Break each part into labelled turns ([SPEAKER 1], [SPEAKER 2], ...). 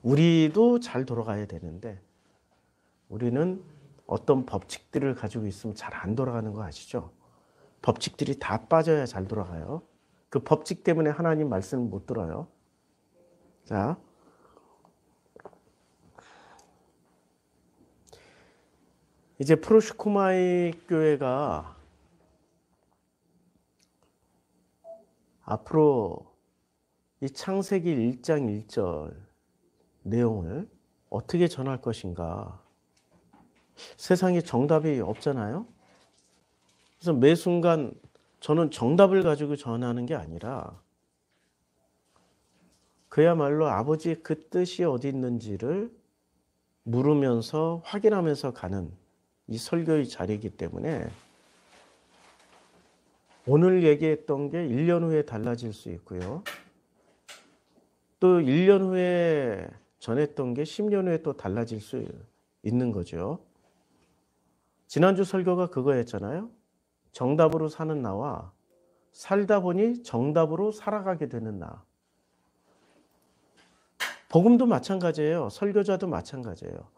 [SPEAKER 1] 우리도 잘 돌아가야 되는데 우리는 어떤 법칙들을 가지고 있으면 잘 안 돌아가는 거 아시죠? 법칙들이 다 빠져야 잘 돌아가요. 그 법칙 때문에 하나님 말씀을 못 들어요. 자, 이제 프로시코마이 교회가 앞으로 이 창세기 1장 1절 내용을 어떻게 전할 것인가. 세상에 정답이 없잖아요. 그래서 매 순간 저는 정답을 가지고 전하는 게 아니라 그야말로 아버지의 그 뜻이 어디 있는지를 물으면서 확인하면서 가는 이 설교의 자리이기 때문에 오늘 얘기했던 게 1년 후에 달라질 수 있고요. 또 1년 후에 전했던 게 10년 후에 또 달라질 수 있는 거죠. 지난주 설교가 그거였잖아요. 정답으로 사는 나와 살다 보니 정답으로 살아가게 되는 나. 복음도 마찬가지예요. 설교자도 마찬가지예요.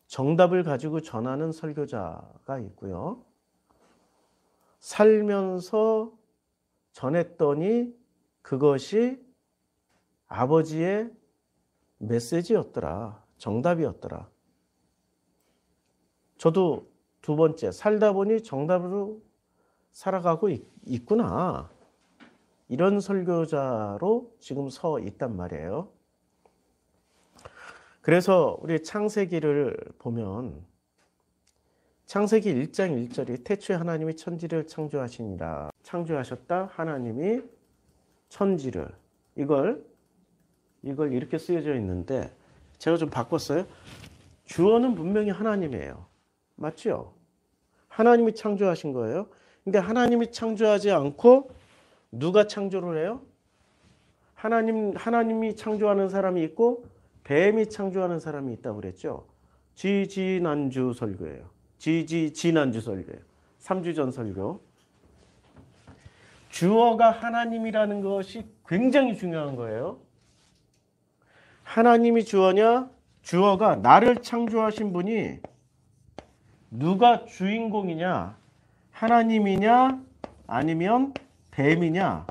[SPEAKER 1] 정답을 가지고 전하는 설교자가 있고요. 살면서 전했더니 그것이 아버지의 메시지였더라. 정답이었더라. 저도 두 번째, 살다 보니 정답으로 살아가고 있구나. 이런 설교자로 지금 서 있단 말이에요. 그래서 우리 창세기를 보면 창세기 1장 1절이 태초에 하나님이 천지를 창조하시니라. 창조하셨다. 하나님이 천지를. 이걸 이렇게 쓰여져 있는데 제가 좀 바꿨어요. 주어는 분명히 하나님이에요. 맞죠? 하나님이 창조하신 거예요. 근데 하나님이 창조하지 않고 누가 창조를 해요? 하나님이 창조하는 사람이 있고 뱀이 창조하는 사람이 있다고 그랬죠. 지난주 설교예요. 지난주 설교예요. 3주 전 설교. 주어가 하나님이라는 것이 굉장히 중요한 거예요. 하나님이 주어냐? 주어가 나를 창조하신 분이 누가 주인공이냐? 하나님이냐? 아니면 뱀이냐?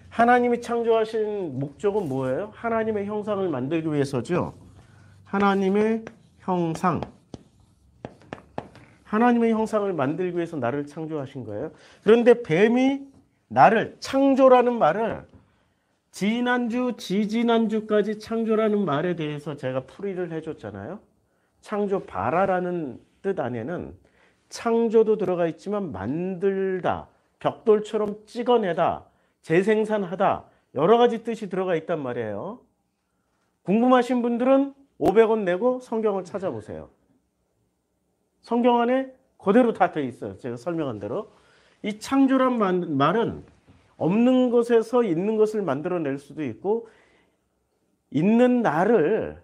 [SPEAKER 1] 하나님이 창조하신 목적은 뭐예요? 하나님의 형상을 만들기 위해서죠. 하나님의 형상. 하나님의 형상을 만들기 위해서 나를 창조하신 거예요. 그런데 뱀이 나를 창조라는 말을 지난주, 지지난주까지 창조라는 말에 대해서 제가 풀이를 해줬잖아요. 창조 바라라는 뜻 안에는 창조도 들어가 있지만 만들다, 벽돌처럼 찍어내다, 재생산하다 여러 가지 뜻이 들어가 있단 말이에요. 궁금하신 분들은 500원 내고 성경을 찾아보세요. 성경 안에 그대로 다 돼 있어요. 제가 설명한 대로. 이 창조란 말은 없는 것에서 있는 것을 만들어낼 수도 있고 있는 나를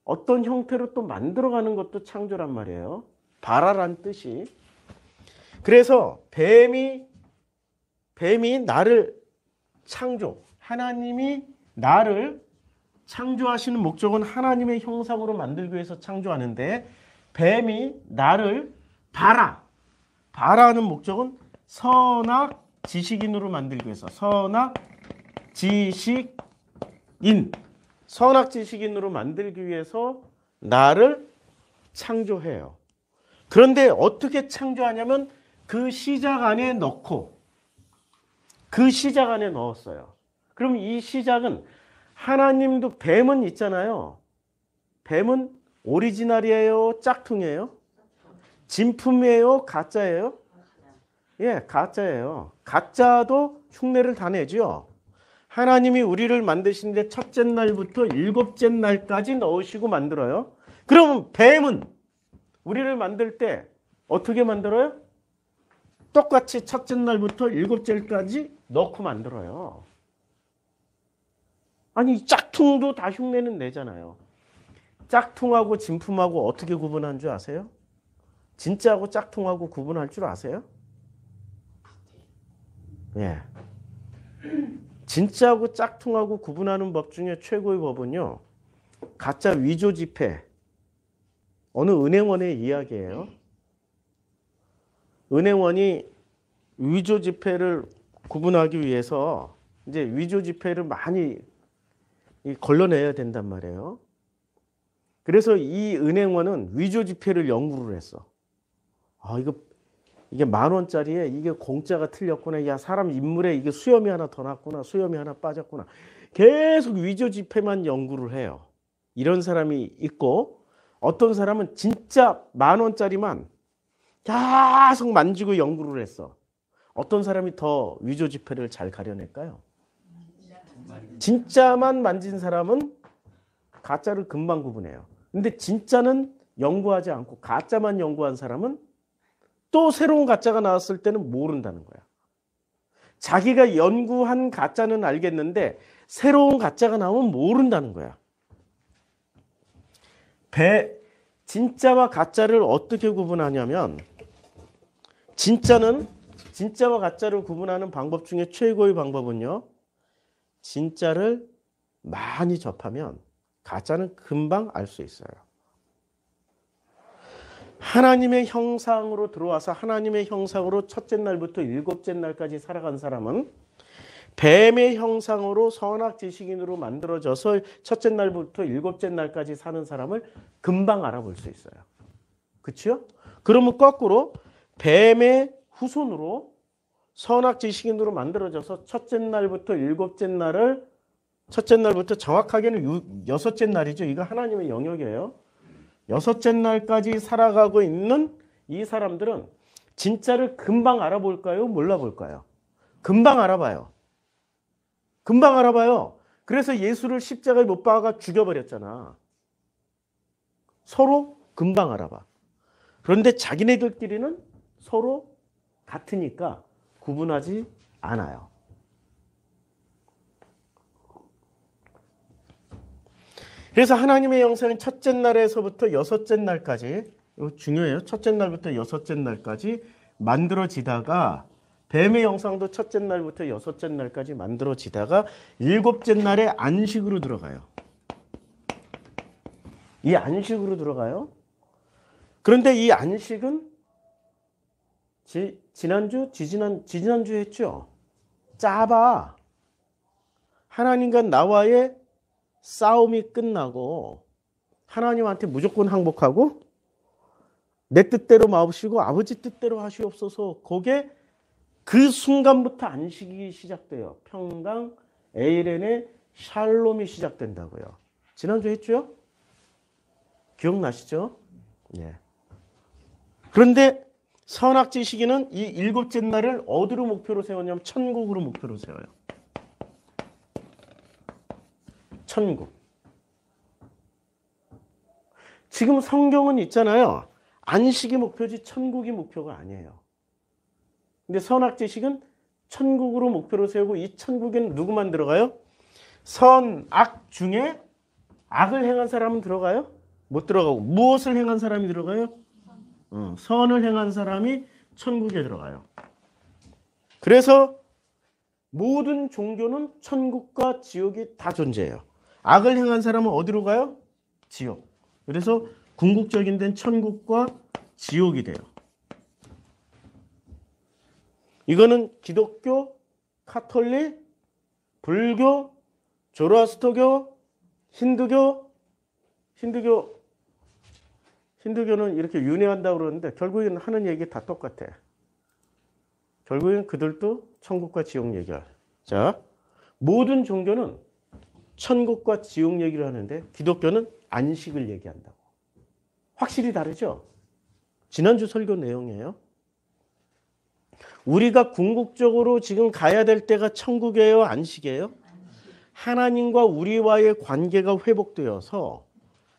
[SPEAKER 1] 어떤 형태로 또 만들어가는 것도 창조란 말이에요. 바라란 뜻이. 그래서 뱀이 나를 창조, 하나님이 나를 창조하시는 목적은 하나님의 형상으로 만들기 위해서 창조하는데 뱀이 나를 바라하는 목적은 선악 지식인으로 만들기 위해서 선악 지식인으로 만들기 위해서 나를 창조해요. 그런데 어떻게 창조하냐면 그 시작 안에 넣고 그 시작 안에 넣었어요. 그럼 이 시작은 하나님도 뱀은 있잖아요. 뱀은 오리지널이에요? 짝퉁이에요? 진품이에요? 가짜예요? 예, 가짜예요. 가짜도 흉내를 다 내죠. 하나님이 우리를 만드시는데 첫째 날부터 일곱째 날까지 넣으시고 만들어요. 그러면 뱀은 우리를 만들 때 어떻게 만들어요? 똑같이 첫째 날부터 일곱째 날까지 넣고 만들어요. 아니 짝퉁도 다 흉내는 내잖아요. 짝퉁하고 진품하고 어떻게 구분한 줄 아세요? 진짜하고 짝퉁하고 구분할 줄 아세요? 예. 진짜하고 짝퉁하고 구분하는 법 중에 최고의 법은요. 가짜 위조 지폐. 어느 은행원의 이야기예요. 은행원이 위조 지폐를 구분하기 위해서 이제 위조 지폐를 많이 걸러내야 된단 말이에요. 그래서 이 은행원은 위조 지폐를 연구를 했어. 이게 10,000원짜리에 이게 공짜가 틀렸구나. 야, 사람 인물에 이게 수염이 하나 더 났구나. 수염이 하나 빠졌구나. 계속 위조 지폐만 연구를 해요. 이런 사람이 있고, 어떤 사람은 진짜 10,000원짜리만 계속 만지고 연구를 했어. 어떤 사람이 더 위조 지폐를 잘 가려낼까요? 진짜만 만진 사람은 가짜를 금방 구분해요. 근데 진짜는 연구하지 않고 가짜만 연구한 사람은 또 새로운 가짜가 나왔을 때는 모른다는 거야. 자기가 연구한 가짜는 알겠는데 새로운 가짜가 나오면 모른다는 거야. 진짜와 가짜를 어떻게 구분하냐면 진짜와 가짜를 구분하는 방법 중에 최고의 방법은요. 진짜를 많이 접하면 가짜는 금방 알 수 있어요. 하나님의 형상으로 들어와서 하나님의 형상으로 첫째 날부터 일곱째 날까지 살아간 사람은 뱀의 형상으로 선악지식인으로 만들어져서 첫째 날부터 일곱째 날까지 사는 사람을 금방 알아볼 수 있어요. 그렇죠? 그러면 거꾸로 뱀의 후손으로 선악지식인으로 만들어져서 첫째 날부터 일곱째 날을 첫째 날부터 정확하게는 여섯째 날이죠. 이거 하나님의 영역이에요. 여섯째 날까지 살아가고 있는 이 사람들은 진짜를 금방 알아볼까요? 몰라볼까요? 금방 알아봐요. 금방 알아봐요. 그래서 예수를 십자가에 못 박아 죽여버렸잖아. 서로 금방 알아봐. 그런데 자기네들끼리는 서로 같으니까 구분하지 않아요. 그래서 하나님의 형상은 첫째 날에서부터 여섯째 날까지, 이거 중요해요. 첫째 날부터 여섯째 날까지 만들어지다가 뱀의 형상도 첫째 날부터 여섯째 날까지 만들어지다가 일곱째 날에 안식으로 들어가요. 이 안식으로 들어가요. 그런데 이 안식은 지지난주 했죠. 짧아. 하나님과 나와의 싸움이 끝나고 하나님한테 무조건 항복하고 내 뜻대로 마옵시고 아버지 뜻대로 하시옵소서. 거기에 그 순간부터 안식이 시작돼요. 평강, 에이렌의 샬롬이 시작된다고요. 지난주 했죠? 기억나시죠? 네. 그런데 선악지식인은 이 일곱째 날을 어디로 목표로 세웠냐면 천국으로 목표로 세워요. 천국. 지금 성경은 있잖아요. 안식이 목표지 천국이 목표가 아니에요. 근데 선악지식은 천국으로 목표로 세우고 이 천국에는 누구만 들어가요? 선, 악 중에 악을 행한 사람은 들어가요? 못 들어가고 무엇을 행한 사람이 들어가요? 선을 행한 사람이 천국에 들어가요. 그래서 모든 종교는 천국과 지옥이 다 존재해요. 악을 행한 사람은 어디로 가요? 지옥. 그래서 궁극적인 데는 천국과 지옥이 돼요. 이거는 기독교, 카톨릭, 불교, 조로아스터교, 힌두교는 이렇게 윤회한다고 그러는데 결국에는 하는 얘기 다 똑같아. 결국엔 그들도 천국과 지옥 얘기야. 자, 모든 종교는 천국과 지옥 얘기를 하는데 기독교는 안식을 얘기한다고. 확실히 다르죠? 지난주 설교 내용이에요. 우리가 궁극적으로 지금 가야 될 때가 천국이에요? 안식이에요? 하나님과 우리와의 관계가 회복되어서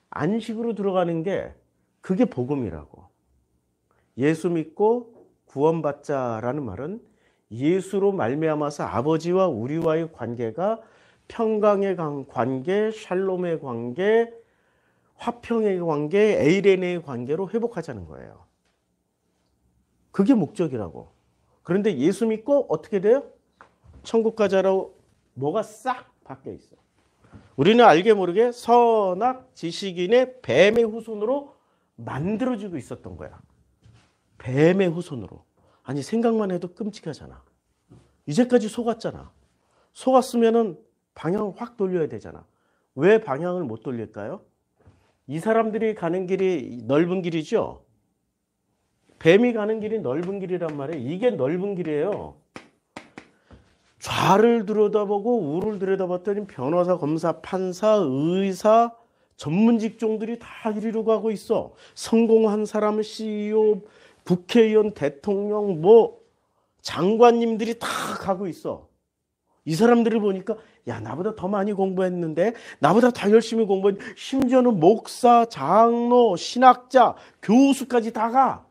[SPEAKER 1] 안식으로 들어가는 게 그게 복음이라고. 예수 믿고 구원받자라는 말은 예수로 말미암아서 아버지와 우리와의 관계가 평강의 관계, 샬롬의 관계, 화평의 관계, 에이렌의 관계로 회복하자는 거예요. 그게 목적이라고. 그런데 예수 믿고 어떻게 돼요? 천국 가자라고 뭐가 싹 바뀌어 있어. 우리는 알게 모르게 선악 지식인의 뱀의 후손으로 만들어지고 있었던 거야. 뱀의 후손으로. 아니 생각만 해도 끔찍하잖아. 이제까지 속았잖아. 속았으면은 방향을 확 돌려야 되잖아. 왜 방향을 못 돌릴까요? 이 사람들이 가는 길이 넓은 길이죠. 뱀이 가는 길이 넓은 길이란 말이에요. 이게 넓은 길이에요. 좌를 들여다보고 우를 들여다봤더니 변호사, 검사, 판사, 의사, 전문 직종들이 다 이리로 가고 있어. 성공한 사람은 CEO, 국회의원, 대통령, 뭐 장관님들이 다 가고 있어. 이 사람들을 보니까 야 나보다 더 많이 공부했는데 나보다 더 열심히 공부했는데 심지어는 목사, 장로, 신학자, 교수까지 다 가.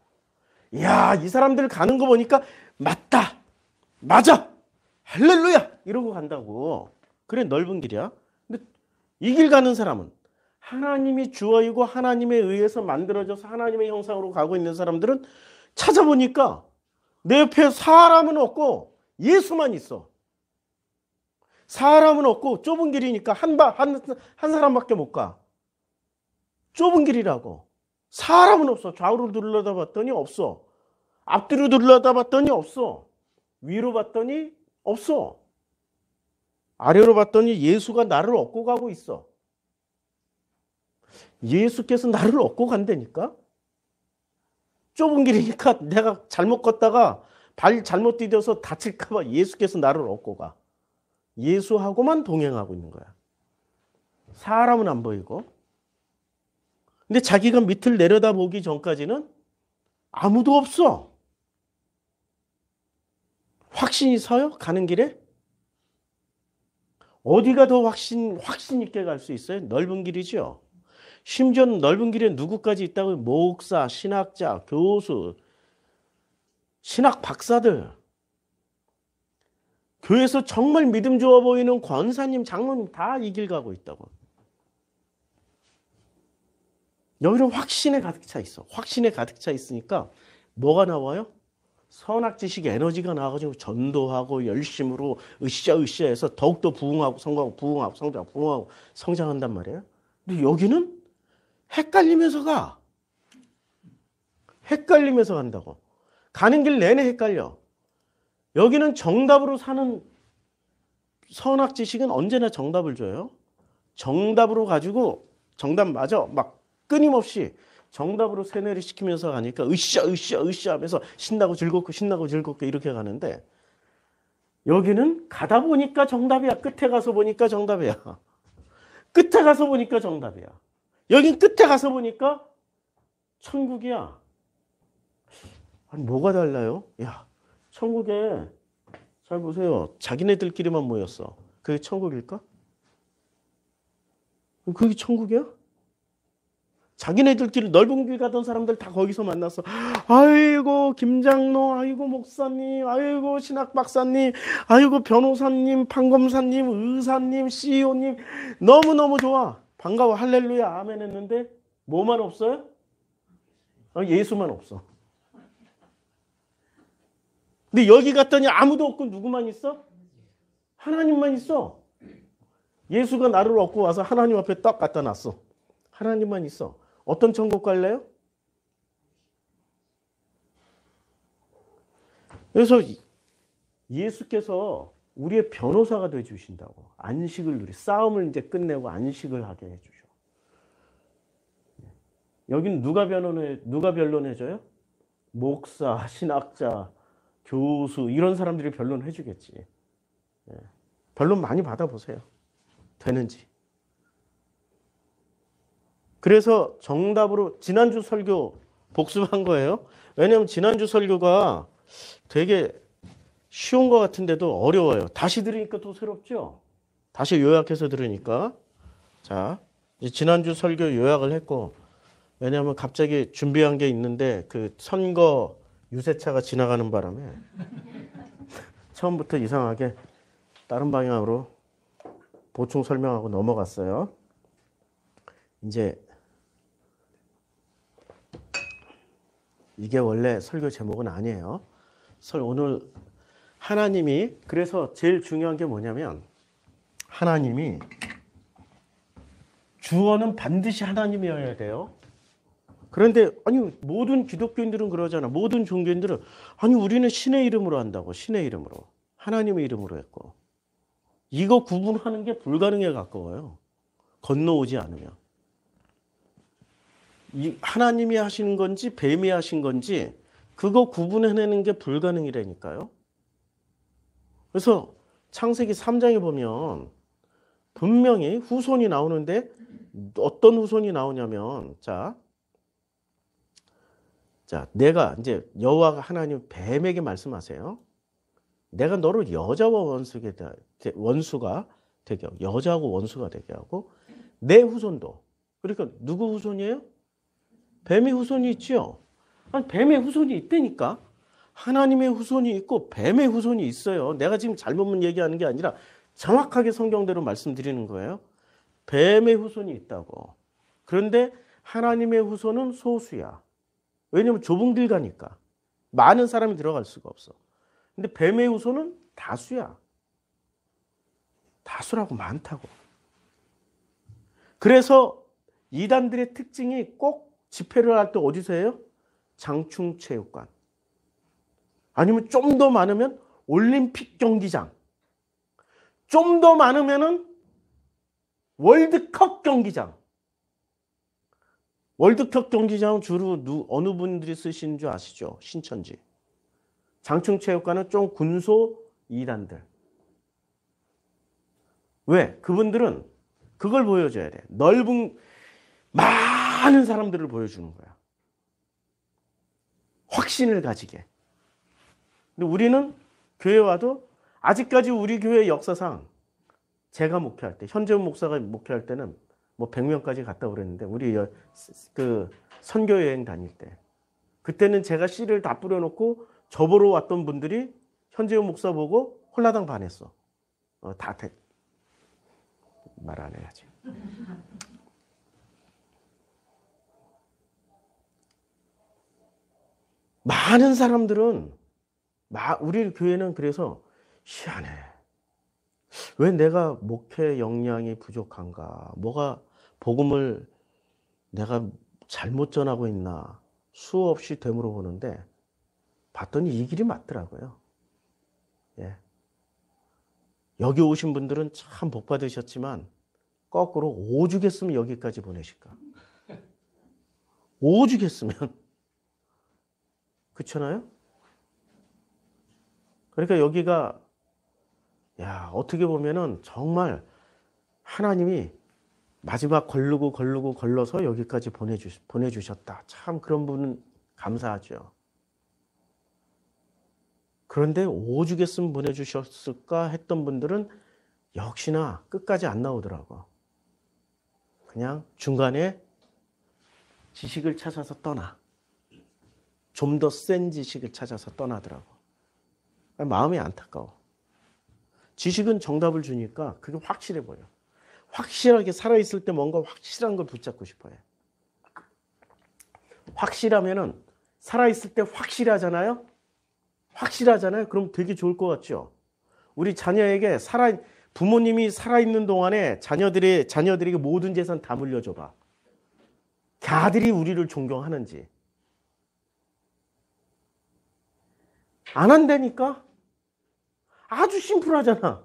[SPEAKER 1] 야 이 사람들 가는 거 보니까 맞다. 맞아. 할렐루야 이러고 간다고. 그래 넓은 길이야. 근데 이 길 가는 사람은 하나님이 주어이고 하나님에 의해서 만들어져서 하나님의 형상으로 가고 있는 사람들은 찾아보니까 내 옆에 사람은 없고 예수만 있어. 사람은 없고 좁은 길이니까 한 사람밖에 못 가. 좁은 길이라고. 사람은 없어. 좌우로 둘러다봤더니 없어. 앞뒤로 둘러다봤더니 없어. 위로 봤더니 없어. 아래로 봤더니 예수가 나를 업고 가고 있어. 예수께서 나를 업고 간다니까? 좁은 길이니까 내가 잘못 걷다가 발 잘못 디뎌서 다칠까 봐 예수께서 나를 업고 가. 예수하고만 동행하고 있는 거야. 사람은 안 보이고. 근데 자기가 밑을 내려다보기 전까지는 아무도 없어. 확신이 서요? 가는 길에? 어디가 더 확신 있게 갈 수 있어요? 넓은 길이죠. 심지어는 넓은 길에 누구까지 있다고요? 목사, 신학자, 교수, 신학 박사들. 교회에서 정말 믿음 좋아 보이는 권사님, 장로님 다 이 길 가고 있다고. 여기는 확신에 가득 차 있어. 확신에 가득 차 있으니까 뭐가 나와요? 선악 지식 에너지가 나와가지고 전도하고 열심으로 으쌰으쌰해서 더욱더 부흥하고 성공하고 부흥하고 성장한단 말이에요. 근데 여기는 헷갈리면서 가. 헷갈리면서 간다고. 가는 길 내내 헷갈려. 여기는 정답으로 사는 선악 지식은 언제나 정답을 줘요. 정답으로 가지고 정답 맞아. 막 끊임없이 정답으로 세뇌를 시키면서 가니까 으쌰 하면서 신나고 즐겁고 이렇게 가는데 여기는 가다 보니까 정답이야. 끝에 가서 보니까 정답이야. 끝에 가서 보니까 정답이야. 여긴 끝에 가서 보니까 천국이야. 아니 뭐가 달라요? 야, 천국에 잘 보세요. 자기네들끼리만 모였어. 그게 천국일까? 그게 천국이야? 자기네들끼리 넓은 길 가던 사람들 다 거기서 만났어. 아이고 김장로, 아이고 목사님, 아이고 신학 박사님, 아이고 변호사님, 판검사님, 의사님, CEO님 너무너무 좋아. 반가워. 할렐루야 아멘 했는데 뭐만 없어요? 예수만 없어. 근데 여기 갔더니 아무도 없고 누구만 있어? 하나님만 있어. 예수가 나를 얻고 와서 하나님 앞에 딱 갖다 놨어. 하나님만 있어. 어떤 천국 갈래요? 그래서 예수께서 우리의 변호사가 되어 주신다고. 안식을 싸움을 이제 끝내고 안식을 하게 해 주셔. 여기는 누가 변론해줘요? 목사, 신학자, 교수 이런 사람들이 변론해 주겠지. 변론 많이 받아보세요. 되는지. 그래서 정답으로 지난주 설교 복습한 거예요. 왜냐하면 지난주 설교가 되게 쉬운 것 같은데도 어려워요. 다시 들으니까 또 새롭죠? 다시 요약해서 들으니까. 자, 이제 지난주 설교 요약을 했고, 왜냐하면 갑자기 준비한 게 있는데 그 선거 유세차가 지나가는 바람에 처음부터 이상하게 다른 방향으로 보충 설명하고 넘어갔어요. 이제 이게 원래 설교 제목은 아니에요. 오늘 하나님이 그래서 제일 중요한 게 뭐냐면 하나님이 주어는 반드시 하나님이어야 돼요. 그런데 아니 모든 기독교인들은 그러잖아. 모든 종교인들은 아니 우리는 신의 이름으로 한다고. 신의 이름으로. 하나님의 이름으로 했고. 이거 구분하는 게 불가능에 가까워요. 건너오지 않으면. 이 하나님이 하시는 건지 뱀이 하신 건지 그거 구분해내는 게 불가능이라니까요. 그래서 창세기 3장에 보면 분명히 후손이 나오는데 어떤 후손이 나오냐면 자 내가 이제 여호와가 하나님 뱀에게 말씀하세요. 내가 너를 여자와 원수가 되게 하고 여자하고 원수가 되게 하고 내 후손도 그러니까 누구 후손이에요? 뱀의 후손이 있죠. 아니, 뱀의 후손이 있다니까. 하나님의 후손이 있고 뱀의 후손이 있어요. 내가 지금 잘못만 얘기하는 게 아니라 정확하게 성경대로 말씀드리는 거예요. 뱀의 후손이 있다고. 그런데 하나님의 후손은 소수야. 왜냐하면 좁은 길 가니까. 많은 사람이 들어갈 수가 없어. 근데 뱀의 후손은 다수야. 다수라고 많다고. 그래서 이단들의 특징이 꼭 집회를 할 때 어디서 해요? 장충체육관. 아니면 좀 더 많으면 올림픽 경기장. 좀 더 많으면은 월드컵 경기장. 월드컵 경기장은 주로 어느 분들이 쓰시는 줄 아시죠? 신천지. 장충체육관은 좀 군소 이단들. 왜? 그분들은 그걸 보여줘야 돼. 넓은 많은 사람들을 보여주는 거야. 확신을 가지게. 근데 우리는 교회 와도 아직까지 우리 교회 역사상 제가 목회할 때, 현재훈 목사가 목회할 때는 뭐 100명까지 갔다 그랬는데 우리 그 선교 여행 다닐 때 그때는 제가 씨를 다 뿌려놓고 저보러 왔던 분들이 현재훈 목사 보고 홀라당 반했어. 다 말 안 해야지. 많은 사람들은 우리 교회는 그래서 희한해. 왜 내가 목회 역량이 부족한가? 뭐가 복음을 내가 잘못 전하고 있나? 수없이 되물어보는데 봤더니 이 길이 맞더라고요. 예. 여기 오신 분들은 참 복 받으셨지만 거꾸로 오죽했으면 여기까지 보내실까? 오죽했으면 그렇잖아요? 그러니까 여기가 어떻게 보면은 정말 하나님이 마지막 걸러서 여기까지 보내주셨다. 참 그런 분은 감사하죠. 그런데 오죽했으면 보내주셨을까 했던 분들은 역시나 끝까지 안 나오더라고. 그냥 중간에 지식을 찾아서 떠나. 좀 더 센 지식을 찾아서 떠나더라고. 마음이 안타까워. 지식은 정답을 주니까 그게 확실해 보여. 확실하게 살아있을 때 뭔가 확실한 걸 붙잡고 싶어요. 확실하면은 살아있을 때 확실하잖아요? 확실하잖아요? 그럼 되게 좋을 것 같죠? 우리 자녀에게 부모님이 살아있는 동안에 자녀들에게 모든 재산 다 물려줘봐. 걔들이 우리를 존경하는지. 안 한다니까? 아주 심플하잖아.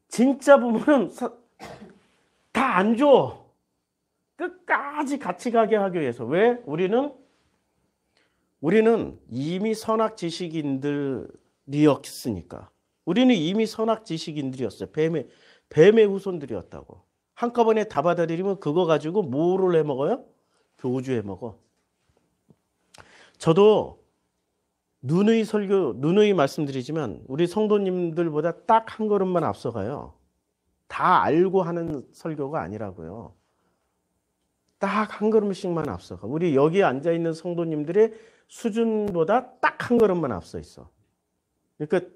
[SPEAKER 1] 진짜 부모는 다 안 줘. 끝까지 같이 가게 하기 위해서. 왜? 우리는 이미 선악 지식인들이었으니까. 우리는 이미 선악 지식인들이었어요. 뱀의 후손들이었다고. 한꺼번에 다 받아들이면 그거 가지고 뭐를 해먹어요? 교주 해먹어. 저도 누누이 말씀드리지만 우리 성도님들보다 딱 한 걸음만 앞서가요. 다 알고 하는 설교가 아니라고요. 딱 한 걸음씩만 앞서가. 우리 여기 앉아있는 성도님들의 수준보다 딱 한 걸음만 앞서 있어. 그러니까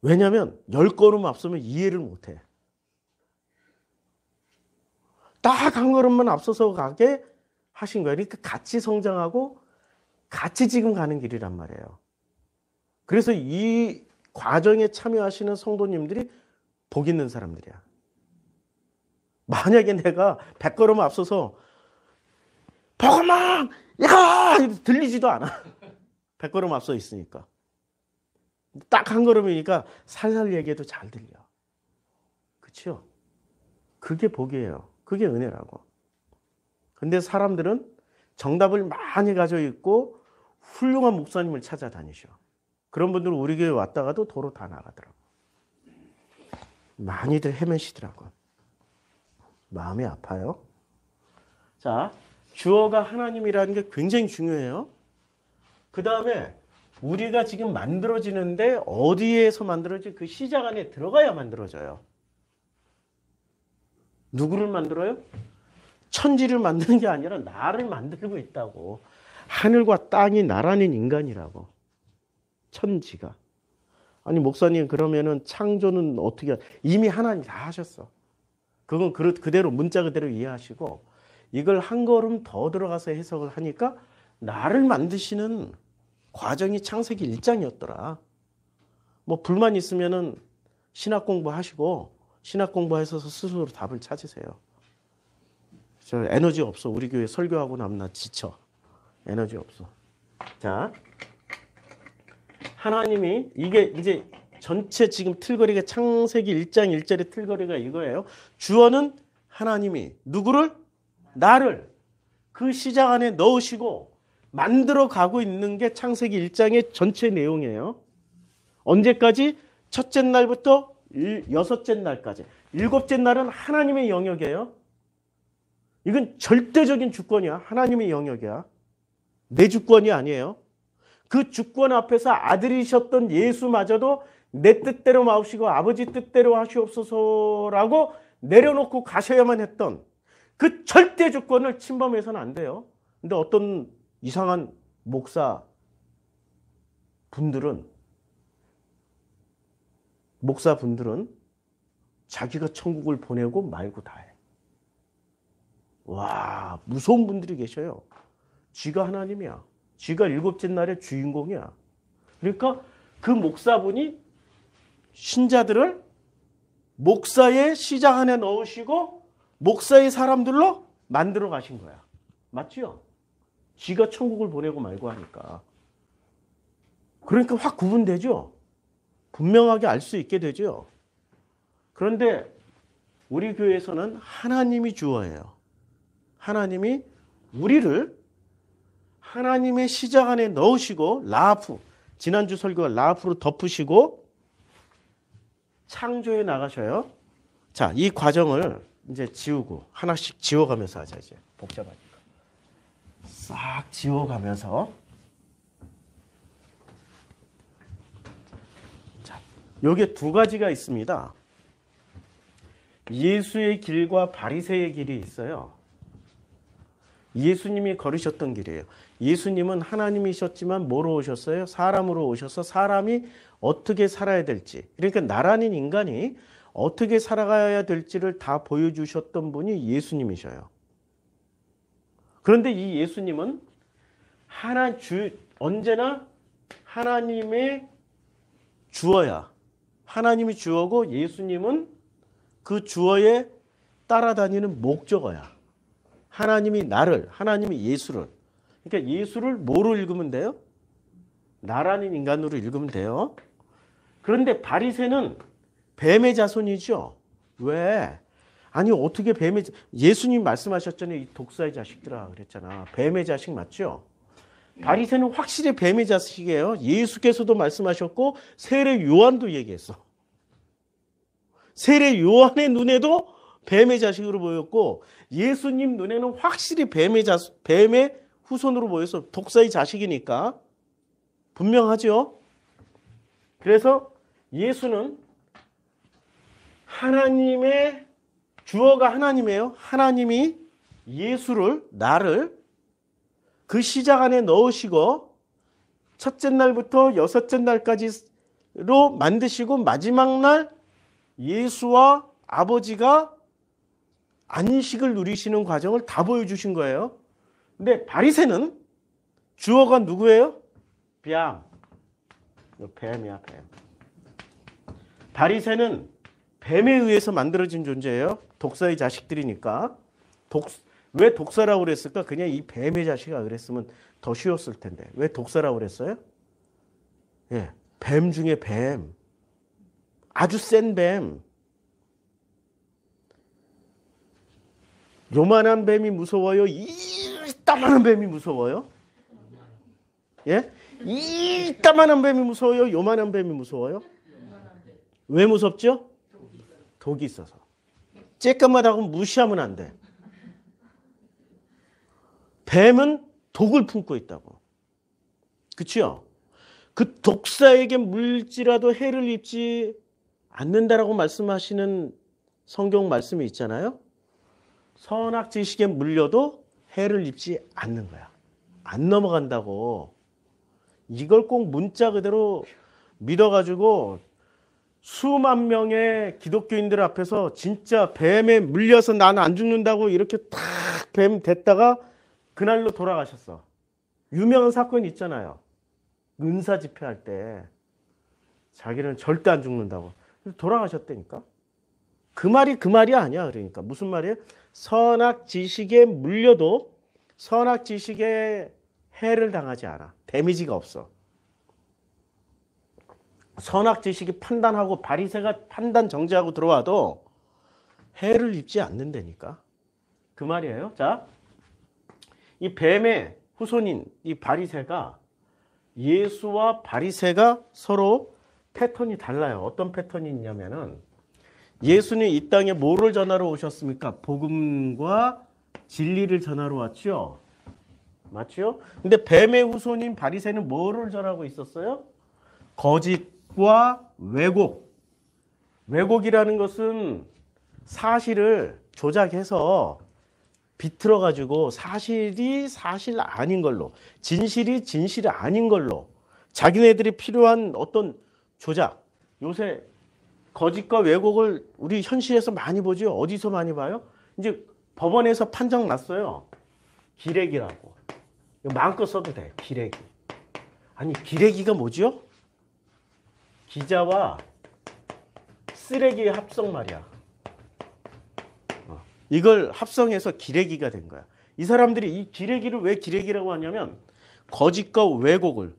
[SPEAKER 1] 왜냐하면 10걸음 앞서면 이해를 못해. 딱 한 걸음만 앞서서 가게 하신 거예요. 그러니까 같이 성장하고 같이 지금 가는 길이란 말이에요. 그래서 이 과정에 참여하시는 성도님들이 복 있는 사람들이야. 만약에 내가 100걸음 앞서서 복음아! 야! 들리지도 않아. 100걸음 앞서 있으니까. 딱 한 걸음이니까 살살 얘기해도 잘 들려. 그렇죠? 그게 복이에요. 그게 은혜라고. 근데 사람들은 정답을 많이 가지고 있고 훌륭한 목사님을 찾아다니셔. 그런 분들은 우리 교회 왔다가도 도로 다 나가더라고. 많이들 헤매시더라고. 마음이 아파요. 자, 주어가 하나님이라는 게 굉장히 중요해요. 그 다음에 우리가 지금 만들어지는데 어디에서 만들어지? 그 시작 안에 들어가야 만들어져요. 누구를 만들어요? 천지를 만드는 게 아니라 나를 만들고 있다고. 하늘과 땅이 나라는 인간이라고. 천지가. 아니 목사님 그러면은 창조는 어떻게 이미 하나님 다 하셨어. 그건 그대로 문자 그대로 이해하시고 이걸 한 걸음 더 들어가서 해석을 하니까 나를 만드시는 과정이 창세기 1장이었더라. 뭐 불만 있으면은 신학 공부하시고 신학 공부하셔서 스스로 답을 찾으세요. 저 에너지 없어. 우리 교회 설교하고 나면 나 지쳐. 에너지 없어. 자, 하나님이 이게 이제 전체 지금 틀거리가 창세기 1장 1절의 틀거리가 이거예요. 주어는 하나님이 누구를? 나를 그 시작 안에 넣으시고 만들어 가고 있는 게 창세기 1장의 전체 내용이에요. 언제까지? 첫째 날부터 여섯째 날까지. 일곱째 날은 하나님의 영역이에요. 이건 절대적인 주권이야. 하나님의 영역이야. 내 주권이 아니에요. 그 주권 앞에서 아들이셨던 예수마저도 내 뜻대로 마옵시고 아버지 뜻대로 하시옵소서라고 내려놓고 가셔야만 했던 그 절대 주권을 침범해서는 안 돼요. 근데 어떤 이상한 목사 분들은 자기가 천국을 보내고 말고 다 해. 와, 무서운 분들이 계셔요. 쥐가 하나님이야. 쥐가 일곱째 날의 주인공이야. 그러니까 그 목사분이 신자들을 목사의 시작 안에 넣으시고 목사의 사람들로 만들어 가신 거야. 맞죠? 쥐가 천국을 보내고 말고 하니까. 그러니까 확 구분되죠? 분명하게 알 수 있게 되죠? 그런데 우리 교회에서는 하나님이 주어예요. 하나님이 우리를 하나님의 시작 안에 넣으시고 라프, 지난주 설교가 라프로 덮으시고 창조해 나가셔요. 자, 이 과정을 이제 지우고 하나씩 지워가면서 하자. 이제 복잡하니까 싹 지워가면서 자, 요게 두 가지가 있습니다. 예수의 길과 바리새의 길이 있어요. 예수님이 걸으셨던 길이에요. 예수님은 하나님이셨지만 뭐로 오셨어요? 사람으로 오셔서 사람이 어떻게 살아야 될지, 그러니까 나라는 인간이 어떻게 살아가야 될지를 다 보여주셨던 분이 예수님이셔요. 그런데 이 예수님은 언제나 하나님의 주어야. 하나님이 주어고 예수님은 그 주어에 따라다니는 목적어야. 하나님이 나를, 하나님이 예수를. 그러니까 예수를 뭐로 읽으면 돼요? 나라는 인간으로 읽으면 돼요. 그런데 바리새는 뱀의 자손이죠. 왜? 아니 어떻게 예수님 말씀하셨잖아요. 이 독사의 자식들아 그랬잖아. 뱀의 자식 맞죠? 바리새는 확실히 뱀의 자식이에요. 예수께서도 말씀하셨고 세례 요한도 얘기했어. 세례 요한의 눈에도 뱀의 자식으로 보였고 예수님 눈에는 확실히 뱀의 후손으로 보여서 독사의 자식이니까 분명하죠. 그래서 예수는 하나님의 주어가 하나님이에요. 하나님이 예수를, 나를 그 시작 안에 넣으시고 첫째 날부터 여섯째 날까지로 만드시고 마지막 날 예수와 아버지가 안식을 누리시는 과정을 다 보여주신 거예요. 근데 바리새는 주어가 누구예요? 뱀이야, 뱀. 바리새는 뱀에 의해서 만들어진 존재예요. 독사의 자식들이니까. 왜 독사라고 그랬을까? 그냥 이 뱀의 자식아 그랬으면 더 쉬웠을 텐데. 왜 독사라고 그랬어요? 예, 뱀 중에 뱀. 아주 센 뱀. 요만한 뱀이 무서워요? 이따만한 뱀이 무서워요? 예? 이따만한 뱀이 무서워요? 요만한 뱀이 무서워요? 왜 무섭죠? 독이 있어서. 쬐끔하다고 무시하면 안 돼. 뱀은 독을 품고 있다고. 그렇죠? 그 독사에게 물지라도 해를 입지 않는다라고 말씀하시는 성경 말씀이 있잖아요. 선악지식에 물려도 해를 입지 않는 거야. 안 넘어간다고. 이걸 꼭 문자 그대로 믿어가지고 수만 명의 기독교인들 앞에서 진짜 뱀에 물려서 나는 안 죽는다고 이렇게 탁 뱀 됐다가 그날로 돌아가셨어. 유명한 사건이 있잖아요. 은사 집회할 때 자기는 절대 안 죽는다고 돌아가셨다니까. 그 말이 아니야. 그러니까 무슨 말이에요? 선악 지식에 물려도 선악 지식에 해를 당하지 않아. 데미지가 없어. 선악 지식이 판단하고 바리새가 판단 정지하고 들어와도 해를 입지 않는다니까. 그 말이에요. 자, 이 뱀의 후손인 이 바리새가 예수와 바리새가 서로 패턴이 달라요. 어떤 패턴이 있냐면은 예수는 이 땅에 뭐를 전하러 오셨습니까? 복음과 진리를 전하러 왔죠. 맞죠? 근데 뱀의 후손인 바리새는 뭐를 전하고 있었어요? 거짓과 왜곡. 왜곡이라는 것은 사실을 조작해서 비틀어 가지고 사실이 사실 아닌 걸로, 진실이 진실이 아닌 걸로 자기네들이 필요한 어떤 조작. 요새 거짓과 왜곡을 우리 현실에서 많이 보죠. 어디서 많이 봐요? 이제 법원에서 판정 났어요. 기레기라고. 마음껏 써도 돼. 기레기. 아니 기레기가 뭐죠? 기자와 쓰레기의 합성 말이야. 이걸 합성해서 기레기가 된 거야. 이 사람들이 이 기레기를 왜 기레기라고 하냐면 거짓과 왜곡을,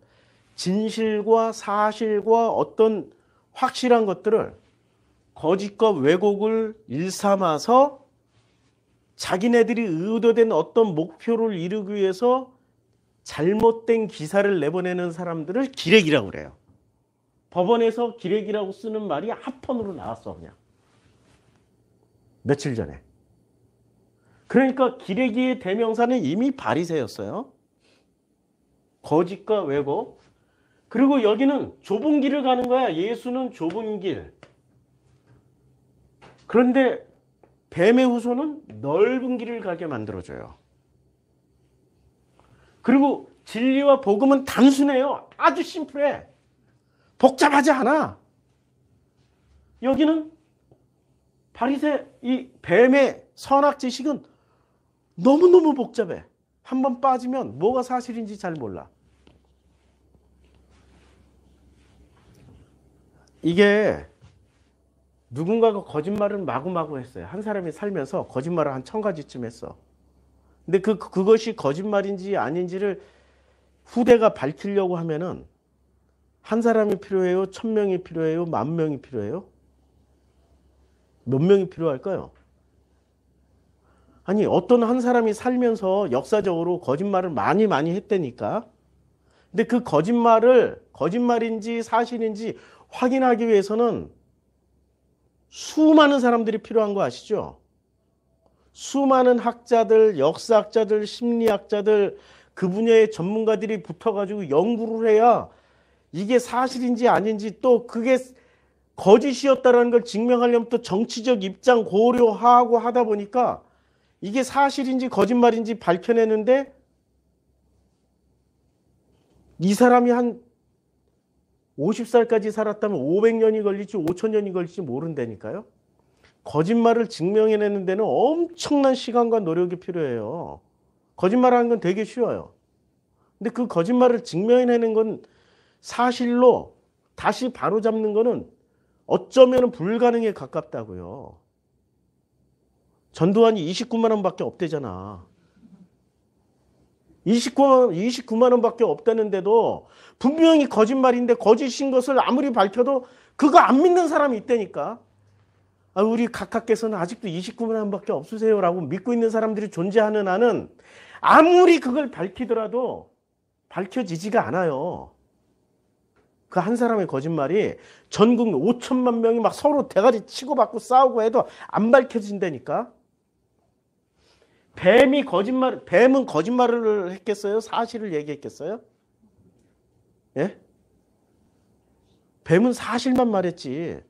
[SPEAKER 1] 진실과 사실과 어떤 확실한 것들을 거짓과 왜곡을 일삼아서 자기네들이 의도된 어떤 목표를 이루기 위해서 잘못된 기사를 내보내는 사람들을 기레기라고 그래요. 법원에서 기레기라고 쓰는 말이 합헌으로 나왔어 그냥. 며칠 전에. 그러니까 기레기의 대명사는 이미 바리새였어요. 거짓과 왜곡. 그리고 여기는 좁은 길을 가는 거야. 예수는 좁은 길. 그런데 뱀의 후손은 넓은 길을 가게 만들어줘요. 그리고 진리와 복음은 단순해요. 아주 심플해. 복잡하지 않아. 여기는 바리새 이 뱀의 선악 지식은 너무너무 복잡해. 한번 빠지면 뭐가 사실인지 잘 몰라. 이게 누군가가 거짓말을 마구마구 했어요. 한 사람이 살면서 거짓말을 한 1000가지쯤 했어. 근데 그것이 거짓말인지 아닌지를 후대가 밝히려고 하면은 한 사람이 필요해요? 1000명이 필요해요? 10,000명이 필요해요? 몇 명이 필요할까요? 아니 어떤 한 사람이 살면서 역사적으로 거짓말을 많이 했다니까. 근데 그 거짓말을 거짓말인지 사실인지 확인하기 위해서는 수많은 사람들이 필요한 거 아시죠? 수많은 학자들, 역사학자들, 심리학자들, 그 분야의 전문가들이 붙어가지고 연구를 해야 이게 사실인지 아닌지 또 그게 거짓이었다는 걸 증명하려면 또 정치적 입장 고려하고 하다 보니까 이게 사실인지 거짓말인지 밝혀내는데 이 사람이 한 50살까지 살았다면 500년이 걸릴지 5000년이 걸릴지 모른다니까요. 거짓말을 증명해내는 데는 엄청난 시간과 노력이 필요해요. 거짓말하는 건 되게 쉬워요. 근데 그 거짓말을 증명해내는 건 사실로 다시 바로잡는 거는 어쩌면 불가능에 가깝다고요. 전두환이 29만 원밖에 없대잖아. 29만 원밖에 없다는데도 분명히 거짓말인데 거짓인 것을 아무리 밝혀도 그거 안 믿는 사람이 있다니까. 우리 각하께서는 아직도 29만 원밖에 없으세요라고 믿고 있는 사람들이 존재하는 한은 아무리 그걸 밝히더라도 밝혀지지가 않아요. 그 한 사람의 거짓말이 전국 5천만 명이 막 서로 대가리 치고받고 싸우고 해도 안 밝혀진다니까. 뱀은 거짓말을 했겠어요? 사실을 얘기했겠어요? 예? 뱀은 사실만 말했지.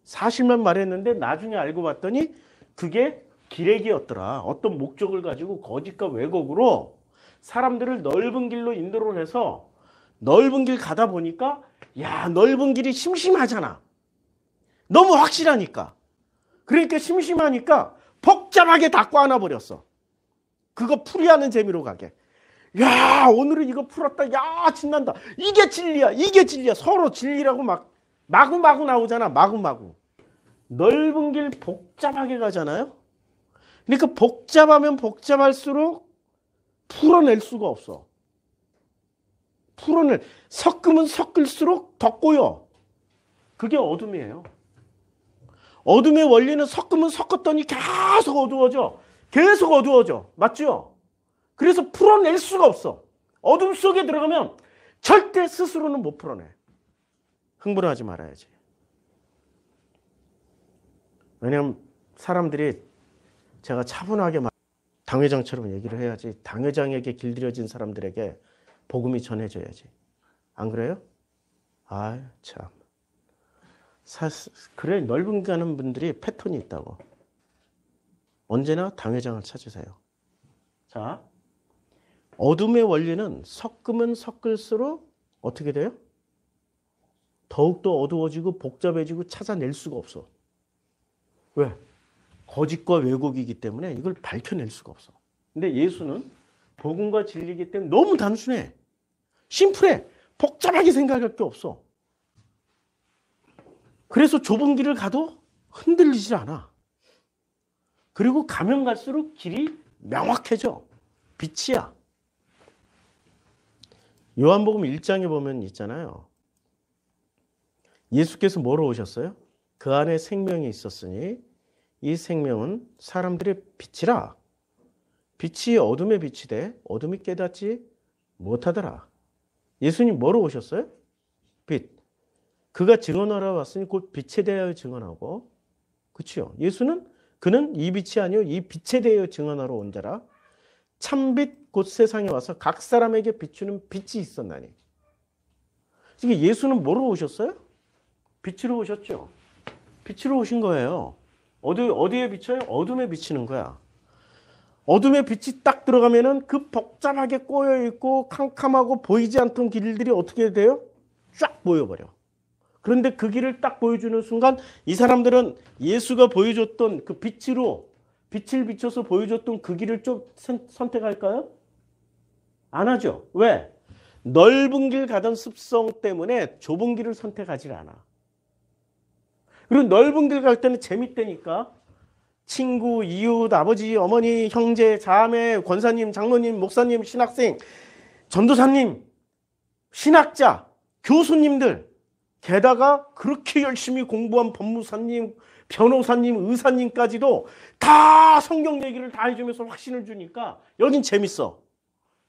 [SPEAKER 1] 사실만 말했는데 나중에 알고 봤더니 그게 기레기였더라. 어떤 목적을 가지고 거짓과 왜곡으로 사람들을 넓은 길로 인도를 해서 넓은 길 가다 보니까 야, 넓은 길이 심심하잖아. 너무 확실하니까. 그러니까 심심하니까 복잡하게 다 꽈놔버렸어. 그거 풀이하는 재미로 가게. 야, 오늘은 이거 풀었다. 야, 신난다. 이게 진리야. 이게 진리야. 서로 진리라고 막 마구마구 나오잖아. 마구마구. 넓은 길 복잡하게 가잖아요. 그러니까 복잡하면 복잡할수록 풀어낼 수가 없어. 섞으면 섞을수록 더 꼬여. 그게 어둠이에요. 어둠의 원리는 섞으면 섞었더니 계속 어두워져. 계속 어두워져. 맞죠? 그래서 풀어낼 수가 없어. 어둠 속에 들어가면 절대 스스로는 못 풀어내. 흥분하지 말아야지. 왜냐면 사람들이 제가 차분하게 당회장처럼 얘기를 해야지. 당회장에게 길들여진 사람들에게 복음이 전해져야지. 안 그래요? 아, 참. 그래, 넓은 가는 분들이 패턴이 있다고. 언제나 당회장을 찾으세요. 자, 어둠의 원리는 섞으면 섞을수록 어떻게 돼요? 더욱더 어두워지고 복잡해지고 찾아낼 수가 없어. 왜? 거짓과 왜곡이기 때문에 이걸 밝혀낼 수가 없어. 근데 예수는 복음과 진리이기 때문에 너무 단순해. 심플해. 복잡하게 생각할 게 없어. 그래서 좁은 길을 가도 흔들리질 않아. 그리고 가면 갈수록 길이 명확해져. 빛이야. 요한복음 1장에 보면 있잖아요. 예수께서 뭐로 오셨어요? 그 안에 생명이 있었으니 이 생명은 사람들의 빛이라. 빛이 어둠의 빛이 돼 어둠이 깨닫지 못하더라. 예수님 뭐로 오셨어요? 빛. 그가 증언하러 왔으니 곧 빛에 대하여 증언하고. 그렇죠? 예수는 그는 이 빛이 아니요 이 빛에 대하여 증언하러 온 자라. 참빛 곧 세상에 와서 각 사람에게 비추는 빛이 있었나니. 이게 예수는 뭐로 오셨어요? 빛으로 오셨죠. 빛으로 오신 거예요. 어디에 비춰요? 어둠에 비치는 거야. 어둠의 빛이 딱 들어가면은 그 복잡하게 꼬여있고 캄캄하고 보이지 않던 길들이 어떻게 돼요? 쫙 보여버려. 그런데 그 길을 딱 보여주는 순간 이 사람들은 예수가 보여줬던 그 빛을 비춰서 보여줬던 그 길을 좀 선택할까요? 안 하죠. 왜? 넓은 길 가던 습성 때문에 좁은 길을 선택하지 않아. 그리고 넓은 길 갈 때는 재밌다니까. 친구, 이웃, 아버지, 어머니, 형제, 자매, 권사님, 장로님, 목사님, 신학생, 전도사님, 신학자, 교수님들, 게다가 그렇게 열심히 공부한 법무사님, 변호사님, 의사님까지도 다 성경 얘기를 다 해주면서 확신을 주니까 여긴 재밌어.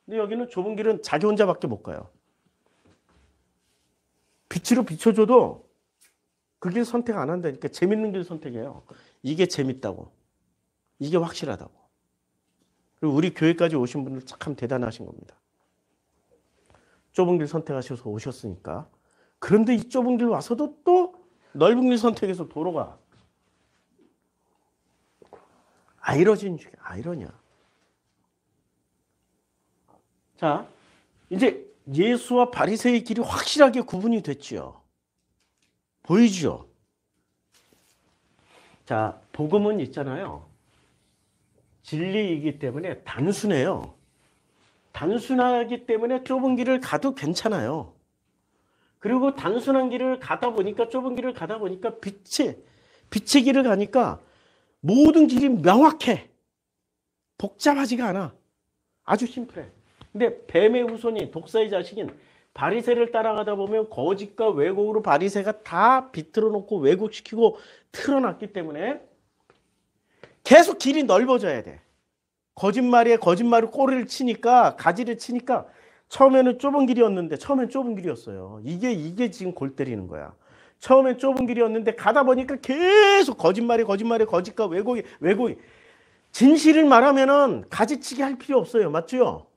[SPEAKER 1] 근데 여기는 좁은 길은 자기 혼자밖에 못 가요. 빛으로 비춰줘도 그 길 선택 안 한다니까. 재밌는 길 선택해요. 이게 재밌다고. 이게 확실하다고. 그리고 우리 교회까지 오신 분들 참 대단하신 겁니다. 좁은 길 선택하셔서 오셨으니까. 그런데 이 좁은 길 와서도 또 넓은 길 선택해서 도로가. 아이러니야. 자, 이제 예수와 바리새의 길이 확실하게 구분이 됐지요. 보이죠? 자, 복음은 있잖아요. 진리이기 때문에 단순해요. 단순하기 때문에 좁은 길을 가도 괜찮아요. 그리고 단순한 길을 가다 보니까 좁은 길을 가다 보니까 빛의 길을 가니까 모든 길이 명확해. 복잡하지가 않아. 아주 심플해. 근데 뱀의 후손인 독사의 자식인 바리새를 따라가다 보면 거짓과 왜곡으로 바리새가 다 비틀어 놓고 왜곡시키고 틀어놨기 때문에 계속 길이 넓어져야 돼. 거짓말에 거짓말을 꼬리를 치니까 가지를 치니까 처음에는 좁은 길이었는데 처음엔 좁은 길이었어요. 이게 지금 골 때리는 거야. 처음엔 좁은 길이었는데 가다 보니까 계속 거짓말에 거짓과 왜곡이 진실을 말하면은 가지치기 할 필요 없어요. 맞죠?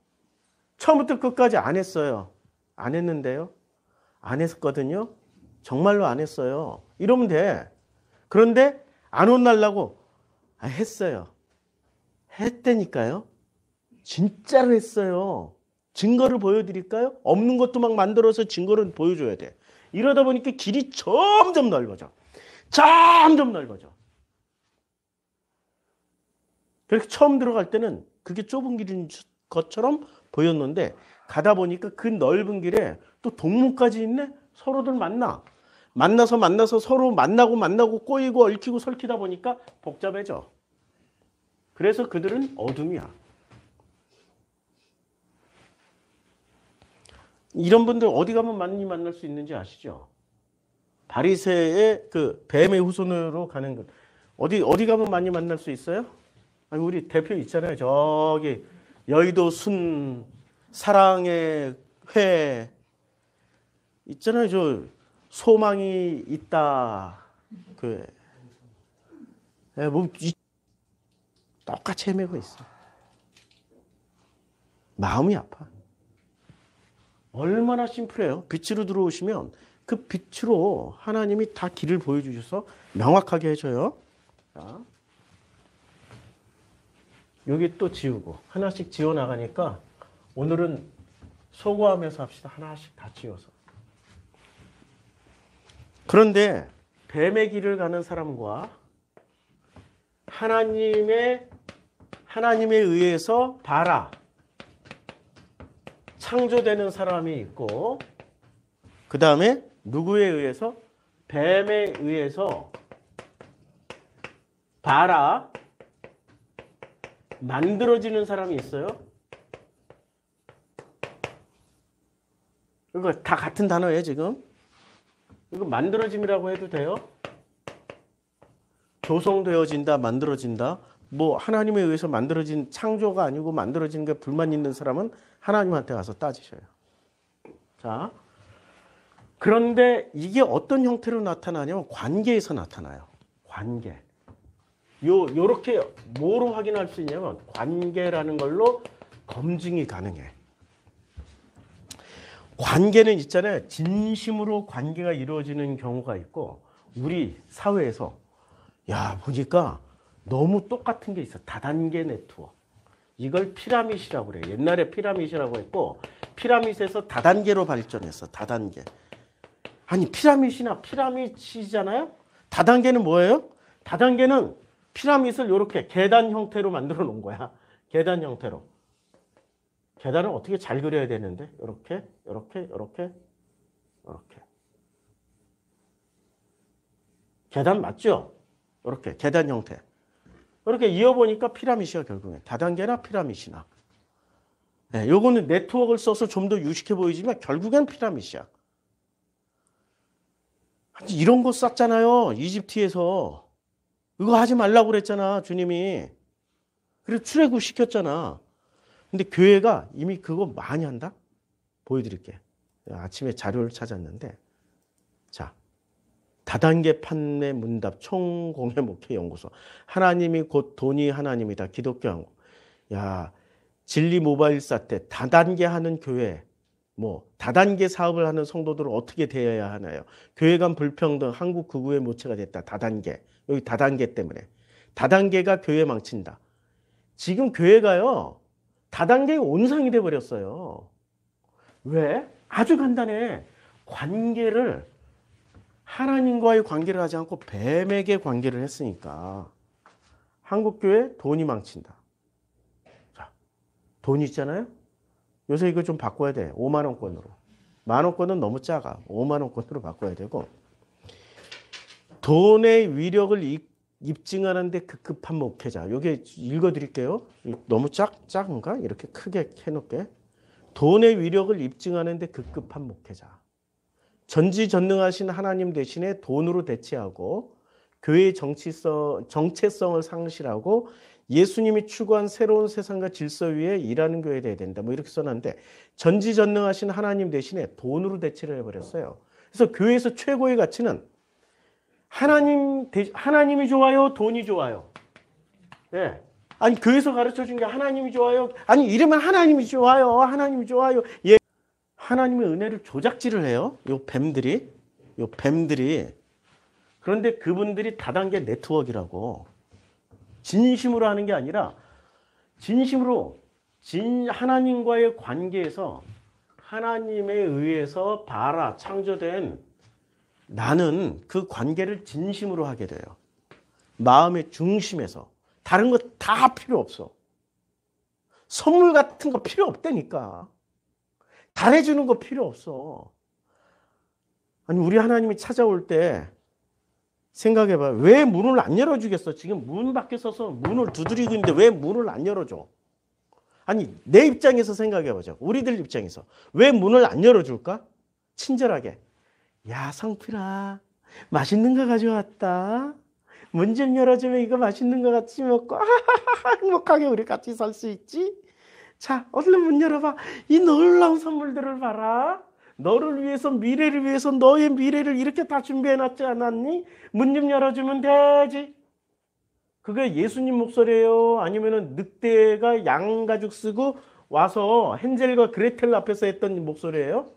[SPEAKER 1] 처음부터 끝까지 안 했어요. 안 했는데요. 안 했거든요. 정말로 안 했어요. 이러면 돼. 그런데 안 혼날라고 했어요. 했다니까요. 진짜로 했어요. 증거를 보여드릴까요? 없는 것도 막 만들어서 증거를 보여줘야 돼. 이러다 보니까 길이 점점 넓어져. 점점 넓어져. 그렇게 처음 들어갈 때는 그게 좁은 길인 것처럼 보였는데 가다 보니까 그 넓은 길에 또 동문까지 있네? 서로들 만나서 서로 만나고 꼬이고 얽히고 설키다 보니까 복잡해져. 그래서 그들은 어둠이야. 이런 분들 어디 가면 많이 만날 수 있는지 아시죠? 바리새의 그 뱀의 후손으로 가는 것. 어디 가면 많이 만날 수 있어요? 아니, 우리 대표 있잖아요. 저기 여의도 순 사랑의 회 있잖아요. 저 소망이 있다. 뭐 똑같이 헤매고 있어. 마음이 아파. 얼마나 심플해요. 빛으로 들어오시면 그 빛으로 하나님이 다 길을 보여주셔서 명확하게 해줘요. 자, 여기 또 지우고 하나씩 지워나가니까 오늘은 소거하면서 합시다. 하나씩 다 지워서. 그런데 뱀의 길을 가는 사람과 하나님에 의해서 창조되는 사람이 있고, 그 다음에 누구에 의해서? 뱀에 의해서 만들어지는 사람이 있어요. 이거 다 같은 단어예요, 지금. 이거 만들어짐이라고 해도 돼요. 조성되어진다, 만들어진다. 뭐 하나님에 의해서 만들어진 창조가 아니고 만들어진 게 불만 있는 사람은 하나님한테 가서 따지셔요. 자, 그런데 이게 어떤 형태로 나타나냐면 관계에서 나타나요. 관계. 요렇게 뭐로 확인할 수 있냐면 관계라는 걸로 검증이 가능해. 관계는 있잖아요. 진심으로 관계가 이루어지는 경우가 있고, 우리 사회에서 보니까 너무 똑같은 게 있어. 다단계 네트워크. 이걸 피라밋이라고 그래요. 옛날에 피라밋이라고 했고, 피라밋에서 다단계로 발전했어. 다단계. 아니, 피라밋이잖아요? 다단계는 뭐예요? 다단계는 피라밋을 이렇게 계단 형태로 만들어 놓은 거야. 계단 형태로. 계단을 어떻게 잘 그려야 되는데? 이렇게. 계단 맞죠? 이렇게 계단 형태. 이렇게 이어보니까 피라밋이야, 결국엔. 다단계나 피라밋이나. 네, 요거는 네트워크를 써서 좀 더 유식해 보이지만 결국엔 피라밋이야. 이런 거 쌌잖아요, 이집트에서. 이거 하지 말라고 그랬잖아, 주님이. 그래서 출애굽 시켰잖아. 근데 교회가 이미 그거 많이 한다? 보여드릴게. 아침에 자료를 찾았는데, 자, 다단계 판매 문답 총공회 목회 연구소. 하나님이 곧 돈이 하나님이다. 기독교 한국. 진리 모바일 사태 다단계 하는 교회. 다단계 사업을 하는 성도들은 어떻게 되어야 하나요? 교회 간 불평등, 한국 극우의 모체가 됐다. 다단계. 여기 다단계 때문에. 다단계가 교회 망친다. 지금 교회가요, 다단계의 온상이 돼버렸어요. 왜? 아주 간단해. 하나님과의 관계를 하지 않고 뱀에게 관계를 했으니까. 한국교회 돈이 망친다. 자, 돈 있잖아요? 요새 이거 좀 바꿔야 돼. 5만 원권으로. 10,000원권은 너무 작아. 50,000원권으로 바꿔야 되고 돈의 위력을 입증하는데 급급한 목회자. 여기 읽어드릴게요. 너무 작은가? 이렇게 크게 해놓게. 돈의 위력을 입증하는데 급급한 목회자. 전지전능하신 하나님 대신에 돈으로 대체하고 교회의 정체성을 상실하고 예수님이 추구한 새로운 세상과 질서 위에 일하는 교회가 돼야 된다. 뭐 이렇게 써놨는데 전지전능하신 하나님 대신에 돈으로 대체를 해버렸어요. 그래서 교회에서 최고의 가치는 하나님이 좋아요? 돈이 좋아요? 예. 아니, 교회에서 가르쳐 준 게 하나님이 좋아요? 아니, 이러면 하나님이 좋아요. 하나님이 좋아요. 예. 하나님의 은혜를 조작질을 해요. 요 뱀들이. 그런데 그분들이 다단계 네트워크라고. 진심으로 하는 게 아니라 진심으로 하나님과의 관계에서 하나님에 의해서 창조된 나는 그 관계를 진심으로 하게 돼요. 마음의 중심에서. 다른 거 다 필요 없어. 선물 같은 거 필요 없다니까. 잘해주는 거 필요 없어. 아니, 우리 하나님이 찾아올 때 생각해봐. 왜 문을 안 열어주겠어? 지금 문 밖에 서서 문을 두드리고 있는데 왜 문을 안 열어줘? 아니, 내 입장에서 생각해보자. 우리들 입장에서. 왜 문을 안 열어줄까? 친절하게. 야, 성필아, 맛있는 거 가져왔다. 문 좀 열어주면 이거 맛있는 거 같이 먹고 행복하게 우리 같이 살 수 있지? 자, 얼른 문 열어봐. 이 놀라운 선물들을 봐라. 너를 위해서, 미래를 위해서 너의 미래를 이렇게 다 준비해놨지 않았니? 문 좀 열어주면 되지. 그게 예수님 목소리예요? 아니면은 늑대가 양가죽 쓰고 와서 헨젤과 그레텔 앞에서 했던 목소리예요?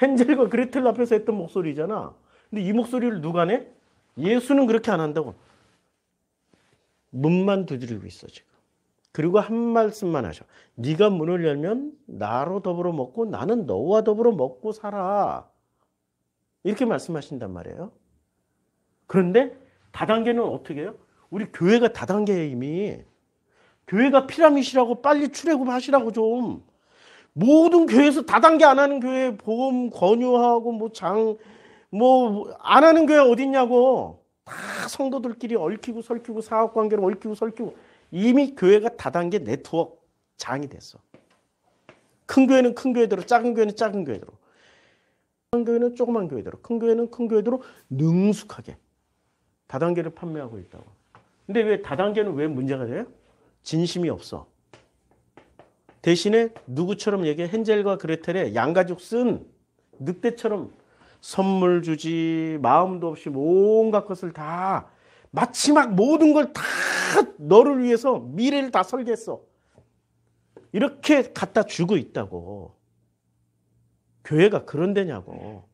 [SPEAKER 1] 헨젤과 그레텔 앞에서 했던 목소리잖아. 근데 이 목소리를 누가 내? 예수는 그렇게 안 한다고. 문만 두드리고 있어 지금. 그리고 한 말씀만 하셔. 네가 문을 열면 나로 더불어 먹고 나는 너와 더불어 먹고 살아. 이렇게 말씀하신단 말이에요. 그런데 다단계는 어떻게 해요? 우리 교회가 다단계에 이미. 교회가 피라밋이라고 빨리 출애굽하시라고 좀. 모든 교회에서 다단계 안 하는 교회 보험 권유하고 안 하는 교회 어딨냐고. 다 성도들끼리 얽히고 설키고 사업관계로 얽히고 설키고. 이미 교회가 다단계 네트워크 장이 됐어. 큰 교회는 큰 교회대로, 작은 교회는 작은 교회대로. 조그만 교회는 조그만 교회대로, 큰 교회는 큰 교회대로 능숙하게 다단계를 판매하고 있다고. 근데 왜 다단계는 왜 문제가 돼요? 진심이 없어. 대신에 누구처럼 얘기해? 헨젤과 그레텔의 양가죽 쓴 늑대처럼 선물 주지, 마음도 없이 온갖 것을 다 마치 막 모든 걸 다 너를 위해서 미래를 다 설계했어. 이렇게 갖다 주고 있다고. 교회가 그런 데냐고.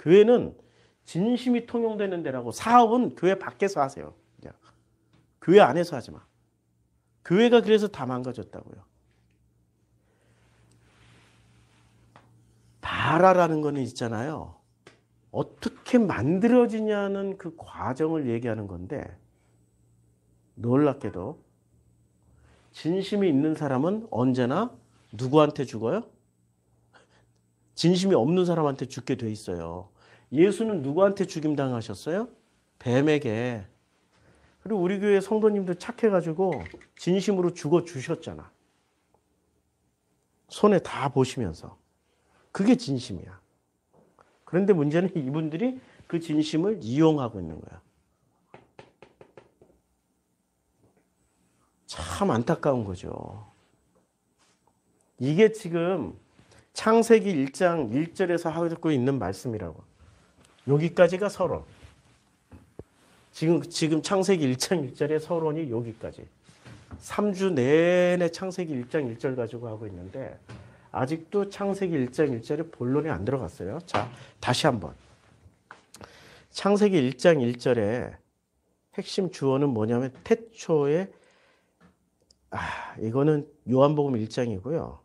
[SPEAKER 1] 교회는 진심이 통용되는 데라고. 사업은 교회 밖에서 하세요. 그냥. 교회 안에서 하지 마. 교회가 그래서 다 망가졌다고요. 바라라는 거는 있잖아요. 어떻게 만들어지냐는 그 과정을 얘기하는 건데 놀랍게도 진심이 있는 사람은 언제나 누구한테 죽어요? 진심이 없는 사람한테 죽게 돼 있어요. 예수는 누구한테 죽임당하셨어요? 뱀에게. 그리고 우리 교회 성도님들 착해가지고 진심으로 죽어주셨잖아. 손에 다 보시면서. 그게 진심이야. 그런데 문제는 이분들이 그 진심을 이용하고 있는 거야. 참 안타까운 거죠. 이게 지금 창세기 1장 1절에서 하고 있는 말씀이라고. 여기까지가 서론. 지금 창세기 1장 1절의 서론이 여기까지. 3주 내내 창세기 1장 1절 가지고 하고 있는데 아직도 창세기 1장 1절에 본론이 안 들어갔어요. 자, 다시 한번. 창세기 1장 1절에 핵심 주어는 뭐냐면 태초에 이거는 요한복음 1장이고요.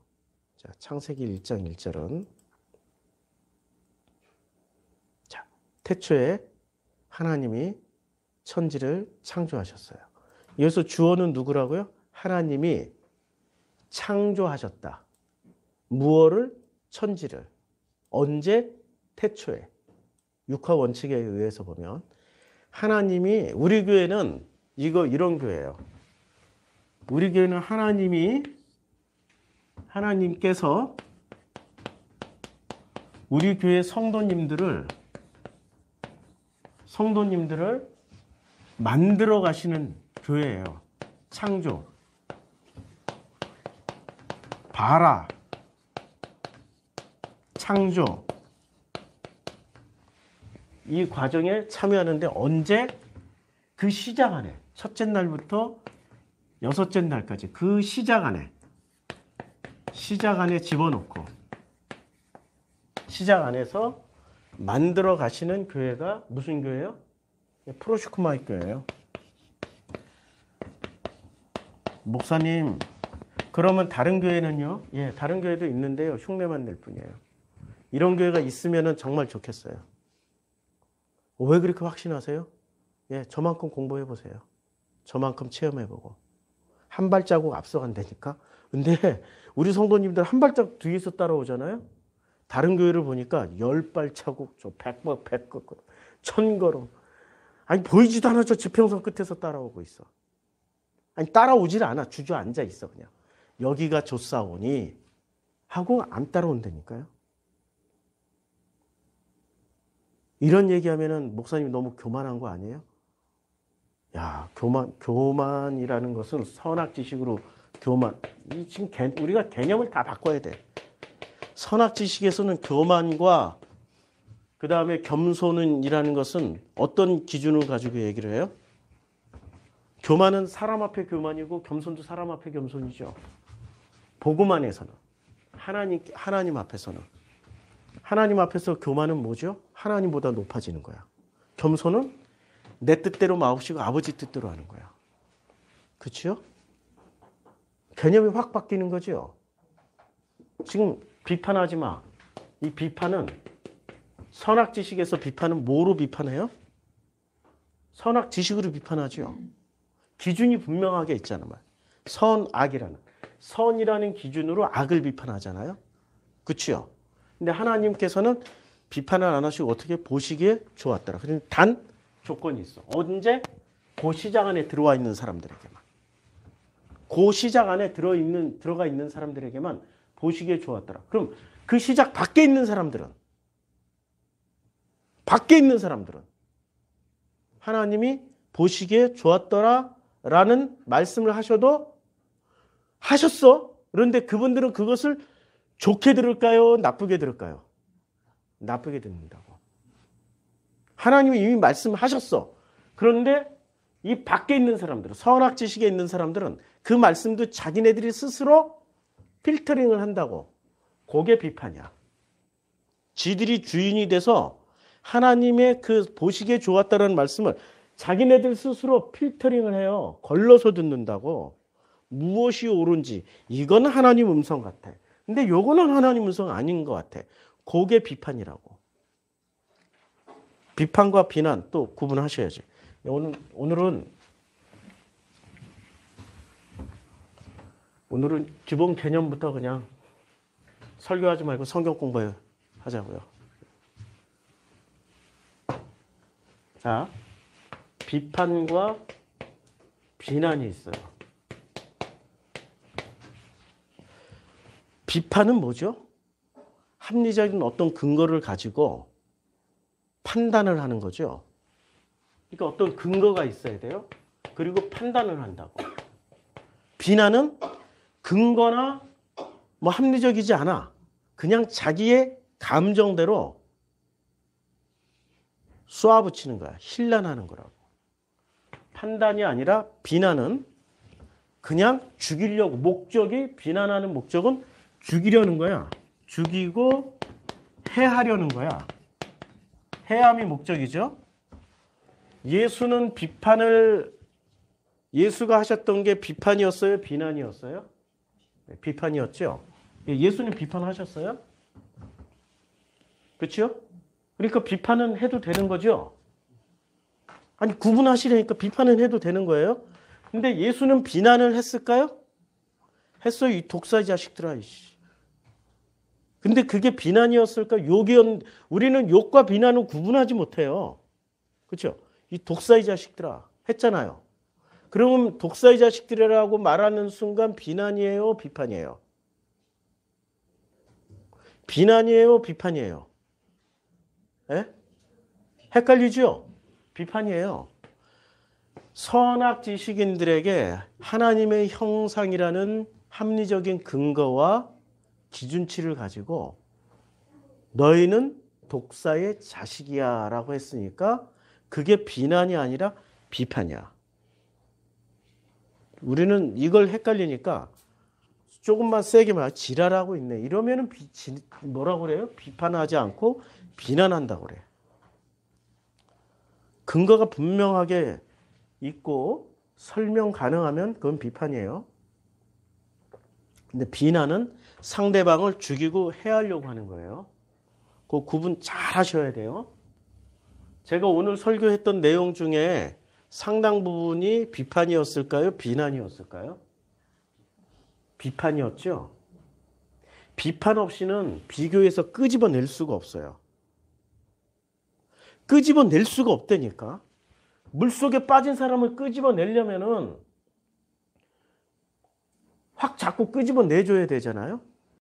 [SPEAKER 1] 자, 창세기 1장 1절은 자, 태초에 하나님이 천지를 창조하셨어요. 여기서 주어는 누구라고요? 하나님이 창조하셨다. 무엇을? 천지를. 언제? 태초에. 육화 원칙에 의해서 보면 하나님이, 우리 교회는 이런 교회예요. 우리 교회는 하나님께서 우리 교회 성도님들을 만들어 가시는 교회예요. 창조. 봐라. 창조. 이 과정에 참여하는데 언제? 그 시작 안에. 첫째 날부터 여섯째 날까지 그 시작 안에 집어넣고 시작 안에서 만들어 가시는 교회가 무슨 교회예요? 프로시쿠마이 교회예요. 목사님, 그러면 다른 교회는요? 예, 다른 교회도 있는데요. 흉내만 낼 뿐이에요. 이런 교회가 있으면 정말 좋겠어요. 왜 그렇게 확신하세요? 예, 저만큼 공부해 보세요. 저만큼 체험해 보고. 한 발자국 앞서간다니까. 근데 우리 성도님들 한 발자국 뒤에서 따라오잖아요. 다른 교회를 보니까 10발자국, 100걸음, 1000걸음. 아니, 보이지도 않아. 저 지평선 끝에서 따라오고 있어. 아니, 따라오질 않아. 주저앉아 있어, 그냥. 여기가 좋사오니 하고 안 따라온다니까요. 이런 얘기하면은 목사님 너무 교만한 거 아니에요? 야, 교만이라는 것은 선악지식으로 교만. 지금 우리가 개념을 다 바꿔야 돼. 선악지식에서는 교만과 그 다음에 겸손은이라는 것은 어떤 기준을 가지고 얘기를 해요? 교만은 사람 앞에 교만이고 겸손도 사람 앞에 겸손이죠. 복음 안에서는. 하나님 앞에서는. 하나님 앞에서 교만은 뭐죠? 하나님보다 높아지는 거야. 겸손은 내 뜻대로 마옵시고 아버지 뜻대로 하는 거야. 그렇죠? 개념이 확 바뀌는 거죠. 지금 비판하지 마. 이 비판은 선악지식에서 비판은 뭐로 비판해요? 선악지식으로 비판하죠. 기준이 분명하게 있잖아. 선악이라는. 선이라는 기준으로 악을 비판하잖아요. 그렇죠? 근데 하나님께서는 비판을 안 하시고 어떻게 보시기에 좋았더라. 그런데 단 조건이 있어. 언제? 그 시작 안에 들어와 있는 사람들에게만. 그 시작 안에 들어가 있는 사람들에게만 보시기에 좋았더라. 그럼 그 시작 밖에 있는 사람들은 하나님이 보시기에 좋았더라 라는 말씀을 하셨어. 그런데 그분들은 그것을 좋게 들을까요? 나쁘게 들을까요? 나쁘게 듣는다고. 하나님이 이미 말씀하셨어. 그런데 이 밖에 있는 사람들은, 선악지식에 있는 사람들은 그 말씀도 자기네들이 스스로 필터링을 한다고. 그게 비판이야. 지들이 주인이 돼서 하나님의 그 보시기에 좋았다는 말씀을 자기네들 스스로 필터링을 해요. 걸러서 듣는다고. 무엇이 옳은지. 이건 하나님 음성 같아. 근데 요거는 하나님 음성 아닌 것 같아. 그게 비판이라고. 비판과 비난 또 구분하셔야지. 오늘은 기본 개념부터 그냥 설교하지 말고 성경 공부하자고요. 자, 비판과 비난이 있어요. 비판은 뭐죠? 합리적인 어떤 근거를 가지고 판단을 하는 거죠. 그러니까 어떤 근거가 있어야 돼요. 그리고 판단을 한다고. 비난은 근거나 뭐 합리적이지 않아. 그냥 자기의 감정대로 쏘아붙이는 거야. 힐난하는 거라고. 판단이 아니라 비난은 그냥 죽이려고. 비난하는 목적은 죽이려는 거야. 죽이고 해하려는 거야. 해함이 목적이죠. 예수가 하셨던 게 비판이었어요? 비난이었어요? 네, 비판이었죠. 예수님 비판하셨어요? 그렇죠? 그러니까 비판은 해도 되는 거죠. 아니, 구분하시려니까 비판은 해도 되는 거예요. 근데 예수는 비난을 했을까요? 했어요. 이 독사의 자식들아. 근데 그게 비난이었을까? 우리는 욕과 비난은 구분하지 못해요. 그렇죠? 이 독사의 자식들아 했잖아요. 그러면 독사의 자식들이라고 말하는 순간 비난이에요, 비판이에요? 비난이에요, 비판이에요? 예? 헷갈리죠? 비판이에요. 선악 지식인들에게 하나님의 형상이라는 합리적인 근거와 기준치를 가지고 너희는 독사의 자식이야 라고 했으니까 그게 비난이 아니라 비판이야. 우리는 이걸 헷갈리니까 조금만 세게 말 지랄하고 있네. 이러면은 뭐라고 그래요? 비판하지 않고 비난한다고 그래. 근거가 분명하게 있고 설명 가능하면 그건 비판이에요. 근데 비난은 상대방을 죽이고 해하려고 하는 거예요. 그 구분 잘 하셔야 돼요. 제가 오늘 설교했던 내용 중에 상당 부분이 비판이었을까요? 비난이었을까요? 비판이었죠. 비판 없이는 비교해서 끄집어낼 수가 없어요. 끄집어낼 수가 없다니까. 물속에 빠진 사람을 끄집어내려면은 확 자꾸 끄집어내줘야 되잖아요.